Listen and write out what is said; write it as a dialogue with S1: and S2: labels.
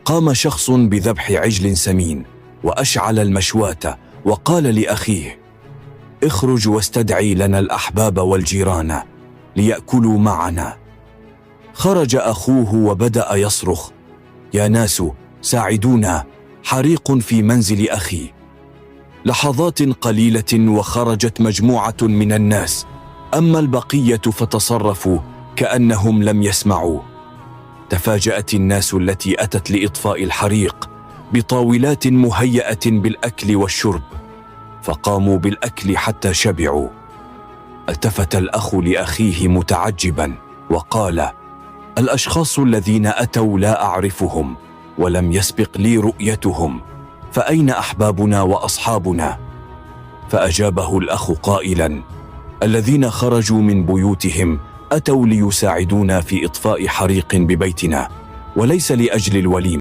S1: قام شخص بذبح عجل سمين وأشعل المشواة وقال لأخيه: اخرج واستدعي لنا الأحباب والجيران ليأكلوا معنا. خرج أخوه وبدأ يصرخ: يا ناس ساعدونا، حريق في منزل أخي. لحظات قليلة وخرجت مجموعة من الناس، أما البقية فتصرفوا كأنهم لم يسمعوا. تفاجأت الناس التي أتت لإطفاء الحريق بطاولات مهيئة بالأكل والشرب، فقاموا بالأكل حتى شبعوا. التفت الأخ لأخيه متعجبا وقال: الأشخاص الذين أتوا لا أعرفهم ولم يسبق لي رؤيتهم، فأين أحبابنا وأصحابنا؟ فأجابه الأخ قائلا: الذين خرجوا من بيوتهم أتوا ليساعدونا في إطفاء حريق ببيتنا، وليس لأجل الوليمة.